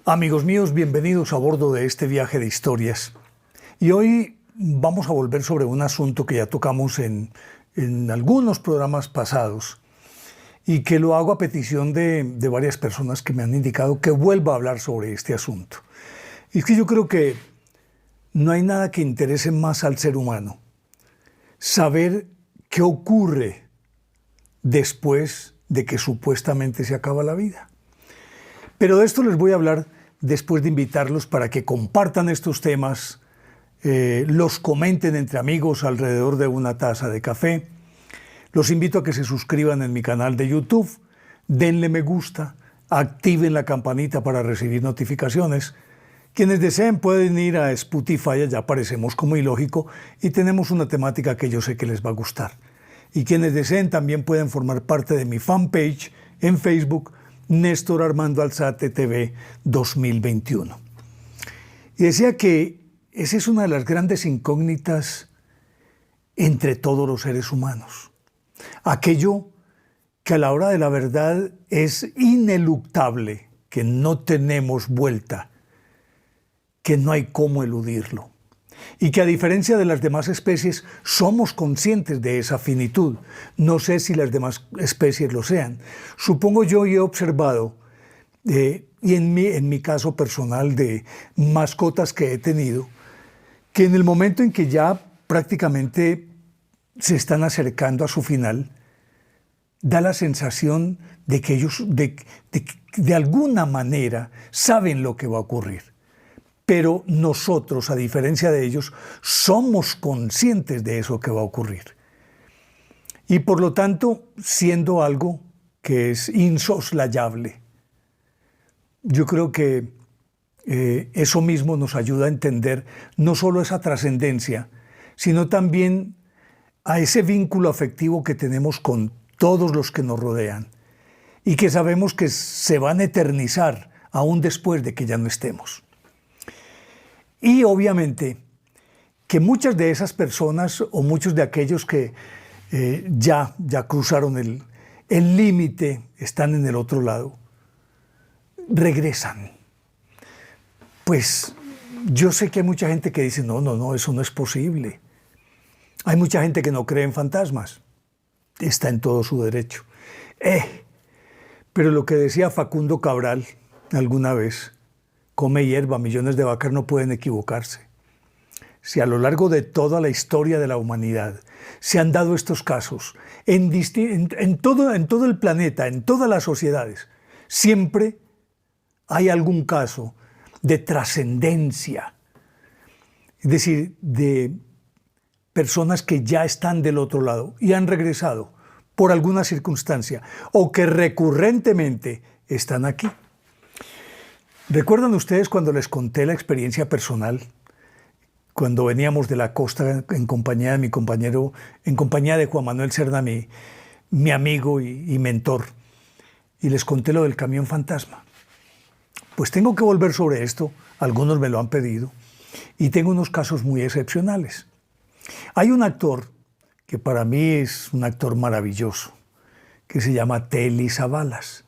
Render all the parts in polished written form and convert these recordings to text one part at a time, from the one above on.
Amigos míos, bienvenidos a bordo de este viaje de historias. Y hoy vamos a volver sobre un asunto que ya tocamos en algunos programas pasados y que lo hago a petición de varias personas que me han indicado que vuelva a hablar sobre este asunto. Y es que yo creo que no hay nada que interese más al ser humano saber qué ocurre después de que supuestamente se acaba la vida. Pero de esto les voy a hablar después de invitarlos para que compartan estos temas, los comenten entre amigos alrededor de una taza de café. Los invito a que se suscriban en mi canal de YouTube, denle me gusta, activen la campanita para recibir notificaciones. Quienes deseen pueden ir a Spotify, allá aparecemos como Ilógico y tenemos una temática que yo sé que les va a gustar. Y quienes deseen también pueden formar parte de mi fanpage en Facebook, Néstor Armando Alzate TV 2021. Y decía que esa es una de las grandes incógnitas entre todos los seres humanos. Aquello que a la hora de la verdad es ineluctable, que no tenemos vuelta, que no hay cómo eludirlo. Y que a diferencia de las demás especies somos conscientes de esa finitud. No sé si las demás especies lo sean. Supongo yo y he observado, y en mi caso personal de mascotas que he tenido, que en el momento en que ya prácticamente se están acercando a su final, da la sensación de que ellos de alguna manera saben lo que va a ocurrir. Pero nosotros, a diferencia de ellos, somos conscientes de eso que va a ocurrir. Y por lo tanto, siendo algo que es insoslayable, yo creo que eso mismo nos ayuda a entender no solo esa trascendencia, sino también a ese vínculo afectivo que tenemos con todos los que nos rodean y que sabemos que se van a eternizar aún después de que ya no estemos. Y obviamente que muchas de esas personas o muchos de aquellos que ya cruzaron el límite, están en el otro lado, regresan. Pues yo sé que hay mucha gente que dice, no, eso no es posible. Hay mucha gente que no cree en fantasmas. Está en todo su derecho. Pero lo que decía Facundo Cabral alguna vez, come hierba, millones de vacas no pueden equivocarse. Si a lo largo de toda la historia de la humanidad se han dado estos casos, en todo el planeta, en todas las sociedades, siempre hay algún caso de trascendencia, es decir, de personas que ya están del otro lado y han regresado por alguna circunstancia o que recurrentemente están aquí. ¿Recuerdan ustedes cuando les conté la experiencia personal? Cuando veníamos de la costa en compañía de mi compañero, en compañía de Juan Manuel Cerda, mi amigo y mentor, y les conté lo del camión fantasma. Pues tengo que volver sobre esto, algunos me lo han pedido, y tengo unos casos muy excepcionales. Hay un actor que para mí es un actor maravilloso, que se llama Telly Savalas.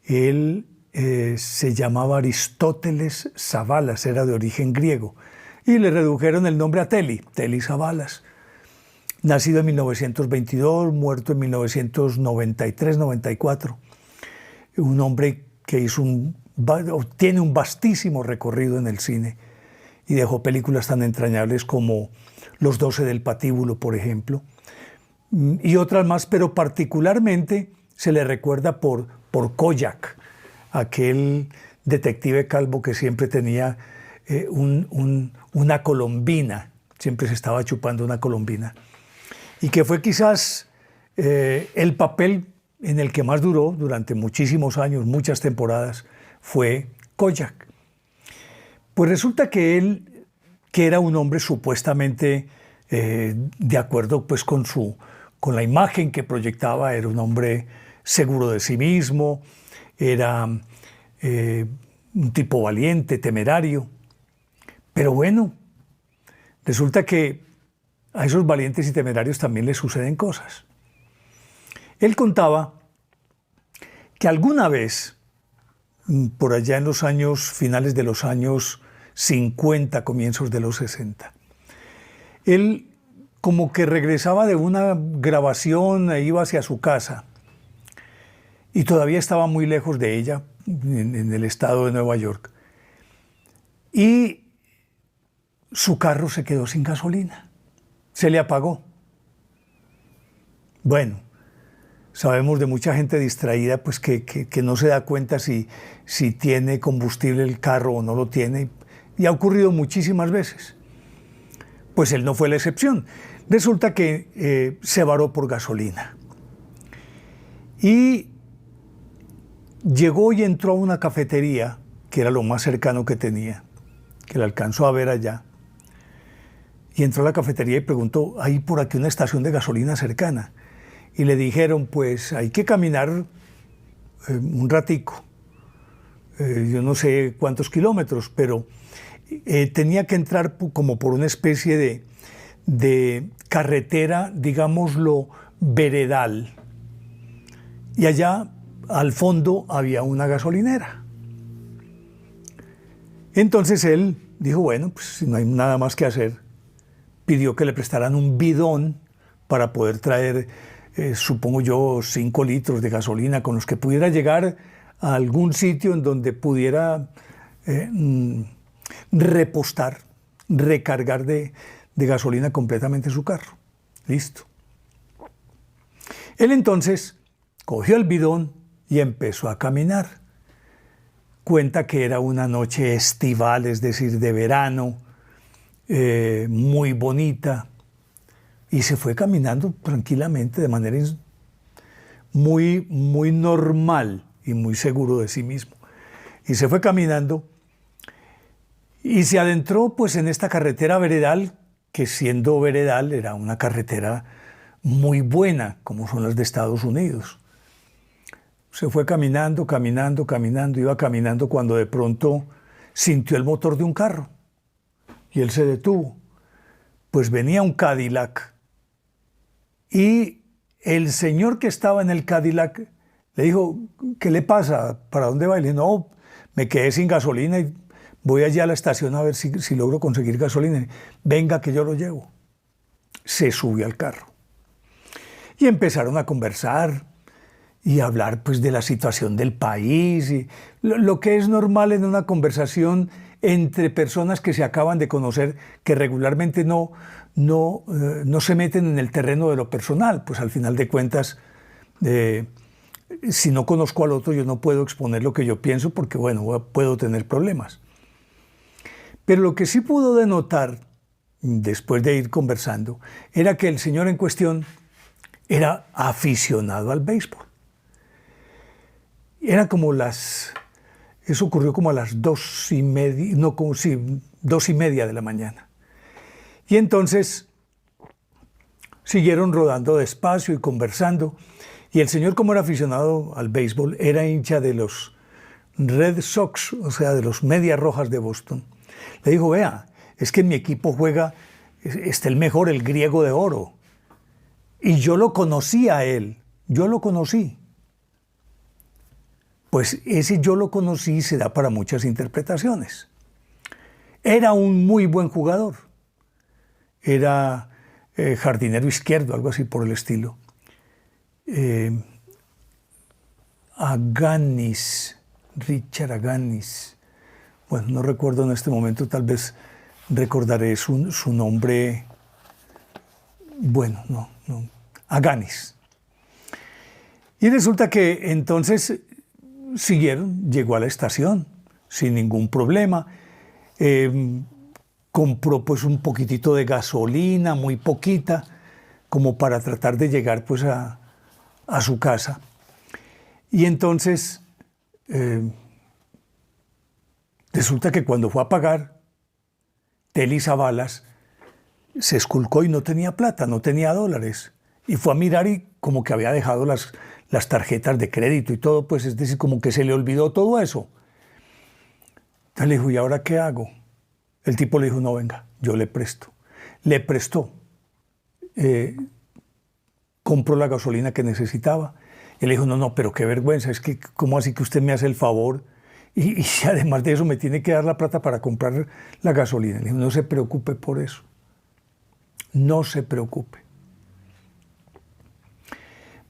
Él se llamaba Aristóteles Savalas, era de origen griego, y le redujeron el nombre a Telly Savalas. Nacido en 1922, muerto en 1993-94. Un hombre que tiene un vastísimo recorrido en el cine y dejó películas tan entrañables como Los 12 del Patíbulo, por ejemplo, y otras más, pero particularmente se le recuerda por Kojak, aquel detective calvo que siempre tenía una colombina, siempre se estaba chupando una colombina, y que fue quizás el papel en el que más duró durante muchísimos años, muchas temporadas, fue Kojak. Pues resulta que él, que era un hombre supuestamente de acuerdo pues con la imagen que proyectaba, era un hombre seguro de sí mismo, era un tipo valiente, temerario. Pero bueno, resulta que a esos valientes y temerarios también les suceden cosas. Él contaba que alguna vez por allá en los años, finales de los años 50, comienzos de los 60. Él como que regresaba de una grabación e iba hacia su casa y todavía estaba muy lejos de ella, en el estado de Nueva York. Y su carro se quedó sin gasolina, se le apagó. Bueno, sabemos de mucha gente distraída pues que no se da cuenta si tiene combustible el carro o no lo tiene, y ha ocurrido muchísimas veces. Pues él no fue la excepción. Resulta que se varó por gasolina. Y llegó y entró a una cafetería, que era lo más cercano que tenía, que la alcanzó a ver allá. Y entró a la cafetería y preguntó, ¿hay por aquí una estación de gasolina cercana? Y le dijeron, pues hay que caminar un ratico. Yo no sé cuántos kilómetros, pero tenía que entrar como por una especie de carretera, digámoslo, veredal. Y allá al fondo había una gasolinera. Entonces él dijo, bueno, pues si no hay nada más que hacer, pidió que le prestaran un bidón para poder traer, supongo yo, 5 litros de gasolina con los que pudiera llegar a algún sitio en donde pudiera repostar, recargar de gasolina completamente su carro. Listo. Él entonces cogió el bidón y empezó a caminar. Cuenta que era una noche estival, es decir, de verano, muy bonita, y se fue caminando tranquilamente, de manera muy, muy normal y muy seguro de sí mismo. Y se fue caminando y se adentró pues en esta carretera veredal, que siendo veredal era una carretera muy buena, como son las de Estados Unidos. Se fue caminando, caminando, caminando, iba caminando cuando de pronto sintió el motor de un carro y él se detuvo. Pues venía un Cadillac y el señor que estaba en el Cadillac le dijo, ¿qué le pasa? ¿Para dónde va? Y le dijo, no, me quedé sin gasolina y voy allá a la estación a ver si logro conseguir gasolina. Venga, que yo lo llevo. Se subió al carro y empezaron a conversar y hablar pues de la situación del país y lo que es normal en una conversación entre personas que se acaban de conocer, que regularmente no se meten en el terreno de lo personal. Pues al final de cuentas, si no conozco al otro, yo no puedo exponer lo que yo pienso porque, bueno, puedo tener problemas. Pero lo que sí pudo denotar, después de ir conversando, era que el señor en cuestión era aficionado al béisbol. Era como eso ocurrió como a las 2:30, no, como sí, 2:30 de la mañana. Y entonces siguieron rodando despacio y conversando. Y el señor, como era aficionado al béisbol, era hincha de los Red Sox, o sea, de los Medias Rojas de Boston. Le dijo, vea, es que en mi equipo juega el mejor, el griego de oro. Y yo lo conocí a él, yo lo conocí. Pues ese yo lo conocí se da para muchas interpretaciones. Era un muy buen jugador. Era jardinero izquierdo, algo así por el estilo. Aganis, Richard Aganis. Bueno, no recuerdo en este momento, tal vez recordaré su nombre. Bueno, no, Aganis. Y resulta que entonces siguieron, llegó a la estación sin ningún problema, compró pues un poquitito de gasolina, muy poquita, como para tratar de llegar pues a su casa. Y entonces resulta que cuando fue a pagar, Telly Savalas se esculcó y no tenía plata, no tenía dólares. Y fue a mirar y como que había dejado las tarjetas de crédito y todo, pues es decir, como que se le olvidó todo eso. Entonces le dijo, ¿y ahora qué hago? El tipo le dijo, no, venga, yo le presto. Le prestó. Compró la gasolina que necesitaba. Y le dijo, no, pero qué vergüenza, es que ¿cómo así que usted me hace el favor y además de eso me tiene que dar la plata para comprar la gasolina. Le dije, no se preocupe por eso. No se preocupe.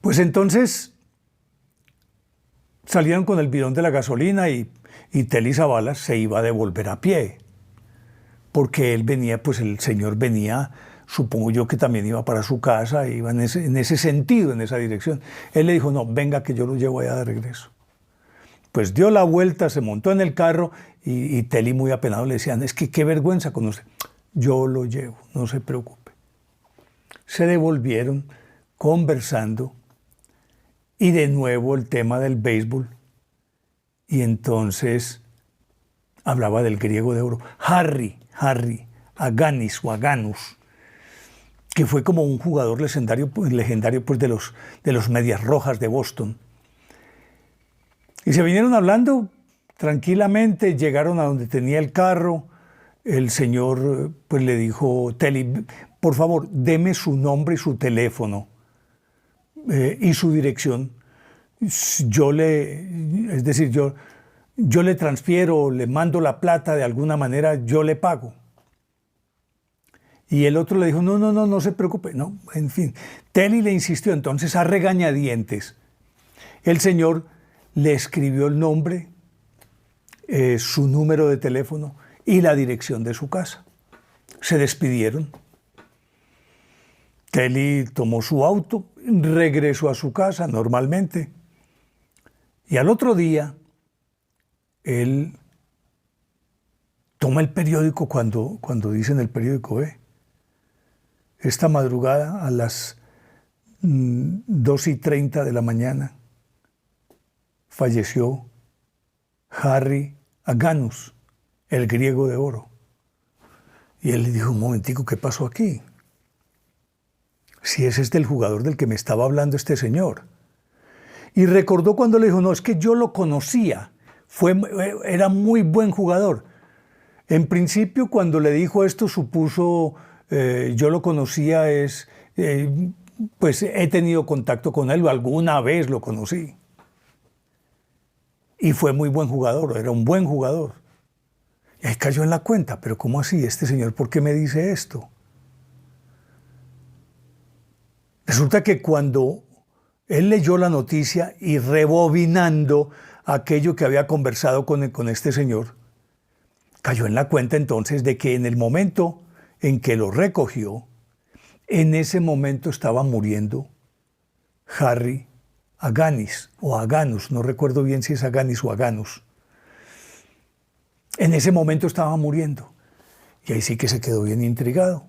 Pues entonces salieron con el bidón de la gasolina y Telly Savalas se iba a devolver a pie. Porque él venía, pues el señor venía, supongo yo que también iba para su casa, iba en ese sentido, en esa dirección. Él le dijo, no, venga que yo lo llevo allá de regreso. Pues dio la vuelta, se montó en el carro y Telly muy apenado le decían, es que qué vergüenza con usted. Yo lo llevo, no se preocupe. Se devolvieron conversando y de nuevo el tema del béisbol. Y entonces hablaba del griego de oro. Harry Aganis o Aganus, que fue como un jugador legendario pues, de los Medias Rojas de Boston. Y se vinieron hablando tranquilamente, llegaron a donde tenía el carro. El señor pues le dijo, Telly, por favor, deme su nombre y su teléfono y su dirección. Yo le transfiero, le mando la plata de alguna manera, yo le pago. Y el otro le dijo, no se preocupe. No, en fin, Telly le insistió entonces a regañadientes. El señor le escribió el nombre, su número de teléfono y la dirección de su casa. Se despidieron. Telly tomó su auto, regresó a su casa normalmente. Y al otro día, él toma el periódico cuando dice en el periódico, esta madrugada a las 2:30 de la mañana falleció Harry Aganus, el griego de oro. Y él le dijo, un momentico, ¿qué pasó aquí? Si ese es el jugador del que me estaba hablando este señor. Y recordó cuando le dijo, no, es que yo lo conocía, era muy buen jugador. En principio, cuando le dijo esto, supuso, yo lo conocía, pues he tenido contacto con él, o alguna vez lo conocí. Y fue muy buen jugador, era un buen jugador. Y ahí cayó en la cuenta, pero ¿cómo así? Este señor, ¿por qué me dice esto? Resulta que cuando él leyó la noticia y rebobinando aquello que había conversado con este señor, cayó en la cuenta entonces de que en el momento en que lo recogió, en ese momento estaba muriendo Harry Aganis o Aganus, no recuerdo bien si es Aganis o Aganus. En ese momento estaba muriendo. Y ahí sí que se quedó bien intrigado.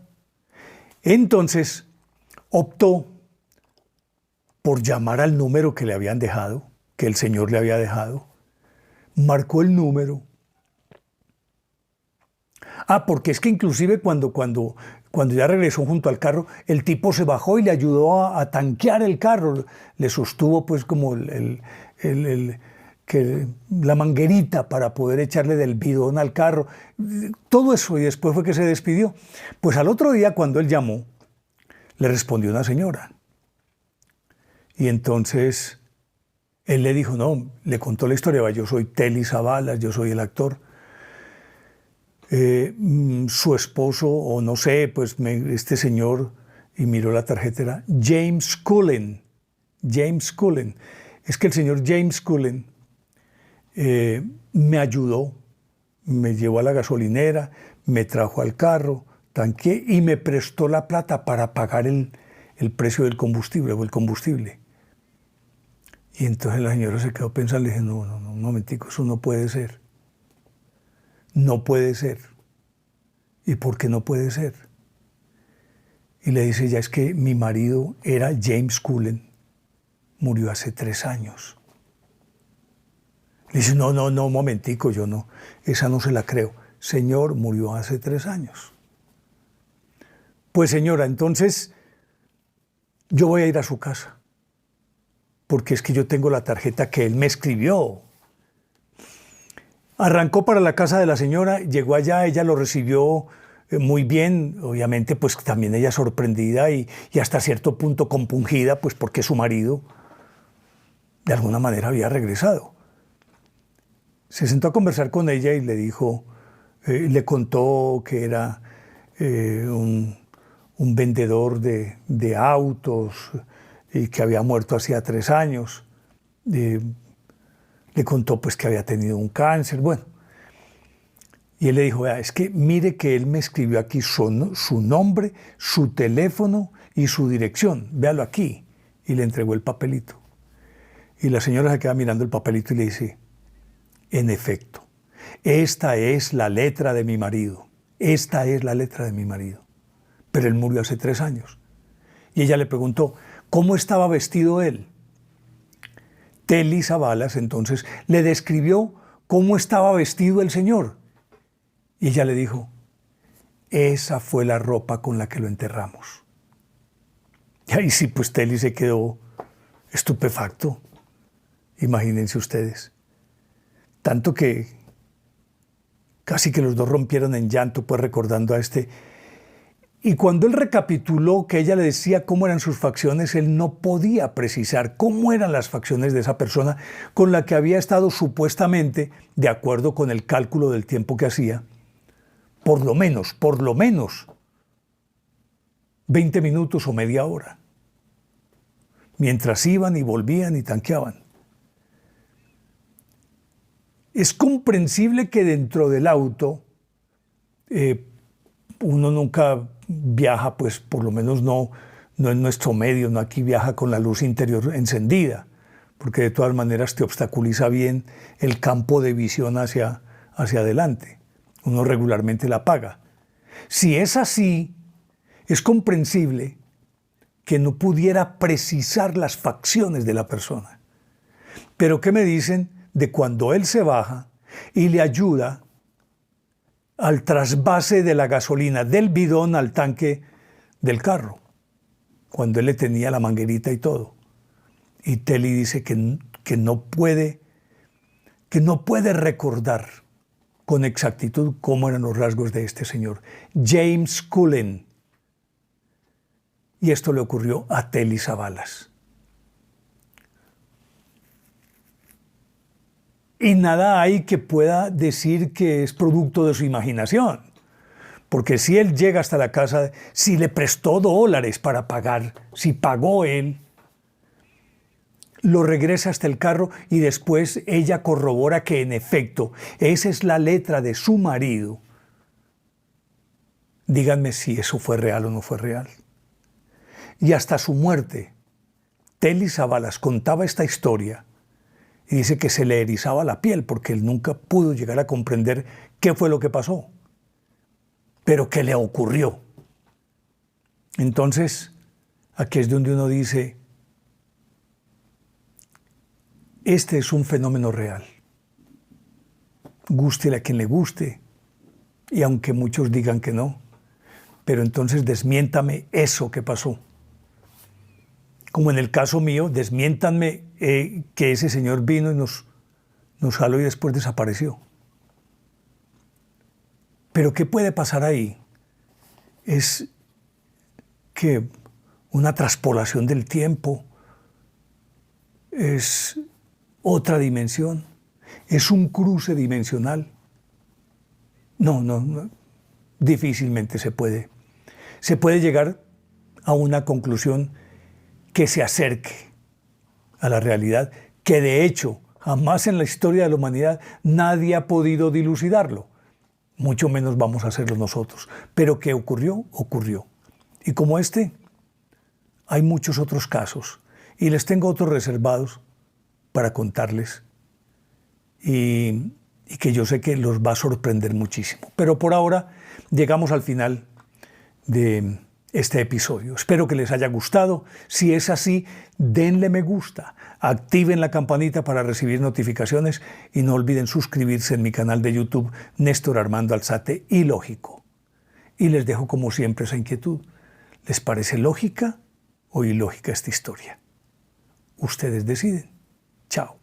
Entonces optó por llamar al número que le habían dejado, que el señor le había dejado. Marcó el número. Porque es que inclusive cuando ya regresó junto al carro, el tipo se bajó y le ayudó a tanquear el carro. Le sostuvo pues como la manguerita para poder echarle del bidón al carro. Todo eso, y después fue que se despidió. Pues al otro día, cuando él llamó, le respondió una señora. Y entonces él le dijo, no, le contó la historia, yo soy Telly Savalas, yo soy el actor. Su esposo, o no sé, pues este señor, y miró la tarjeta, era James Cullen. James Cullen. Es que el señor James Cullen me ayudó, me llevó a la gasolinera, me trajo al carro, tanqué y me prestó la plata para pagar el precio del combustible o el combustible. Y entonces la señora se quedó pensando y le dije, no, un momentico, eso no puede ser. No puede ser. ¿Y por qué no puede ser? Y le dice, ya es que mi marido era James Cullen, murió hace 3 años. Le dice, no, un momentico, yo no, esa no se la creo. Señor, murió hace 3 años. Pues señora, entonces yo voy a ir a su casa, porque es que yo tengo la tarjeta que él me escribió. Arrancó para la casa de la señora, llegó allá, ella lo recibió muy bien, obviamente pues también ella sorprendida y hasta cierto punto compungida, pues porque su marido de alguna manera había regresado. se sentó a conversar con ella y le dijo, le contó que era un vendedor de autos y que había muerto hacía 3 años. Le contó pues que había tenido un cáncer, bueno. Y él le dijo, es que mire que él me escribió aquí su nombre, su teléfono y su dirección, véalo aquí. Y le entregó el papelito. Y la señora se queda mirando el papelito y le dice, en efecto, esta es la letra de mi marido, esta es la letra de mi marido. Pero él murió hace 3 años. Y ella le preguntó, ¿cómo estaba vestido él? Telly Savalas entonces le describió cómo estaba vestido el señor. Y ella le dijo, esa fue la ropa con la que lo enterramos. Y ahí sí, pues Telly se quedó estupefacto. Imagínense ustedes. Tanto que casi que los dos rompieron en llanto, pues recordando a este. Y cuando él recapituló que ella le decía cómo eran sus facciones, él no podía precisar cómo eran las facciones de esa persona con la que había estado supuestamente, de acuerdo con el cálculo del tiempo que hacía, por lo menos, 20 minutos o media hora, mientras iban y volvían y tanqueaban. Es comprensible que dentro del auto uno nunca viaja, pues por lo menos no en nuestro medio, no aquí viaja con la luz interior encendida, porque de todas maneras te obstaculiza bien el campo de visión hacia adelante. Uno regularmente la apaga. Si es así, es comprensible que no pudiera precisar las facciones de la persona. Pero ¿qué me dicen de cuando él se baja y le ayuda al trasvase de la gasolina del bidón al tanque del carro, cuando él le tenía la manguerita y todo? Y Telly dice que no puede recordar con exactitud cómo eran los rasgos de este señor, James Cullen. Y esto le ocurrió a Telly Savalas. Y nada hay que pueda decir que es producto de su imaginación. Porque si él llega hasta la casa, si le prestó $, para pagar, si pagó él, lo regresa hasta el carro y después ella corrobora que en efecto esa es la letra de su marido. Díganme si eso fue real o no fue real. Y hasta su muerte, Telly Savalas contaba esta historia y dice que se le erizaba la piel porque él nunca pudo llegar a comprender qué fue lo que pasó, pero que le ocurrió. Entonces, aquí es donde uno dice, este es un fenómeno real. Gústele a quien le guste, y aunque muchos digan que no, pero entonces desmiéntame eso que pasó. Como en el caso mío, desmiéntanme que ese señor vino y nos jaló y después desapareció. Pero ¿qué puede pasar ahí? Es que una traspolación del tiempo, es otra dimensión, es un cruce dimensional. No, difícilmente se puede. Se puede llegar a una conclusión que se acerque a la realidad, que de hecho jamás en la historia de la humanidad nadie ha podido dilucidarlo, mucho menos vamos a hacerlo nosotros. Pero que ocurrió, ocurrió. Y como este, hay muchos otros casos, y les tengo otros reservados para contarles, y que yo sé que los va a sorprender muchísimo. Pero por ahora llegamos al final de este episodio. Espero que les haya gustado. Si es así, denle me gusta, activen la campanita para recibir notificaciones y no olviden suscribirse en mi canal de YouTube Néstor Armando Alzate Ilógico. Y les dejo como siempre esa inquietud. ¿Les parece lógica o ilógica esta historia? Ustedes deciden. Chao.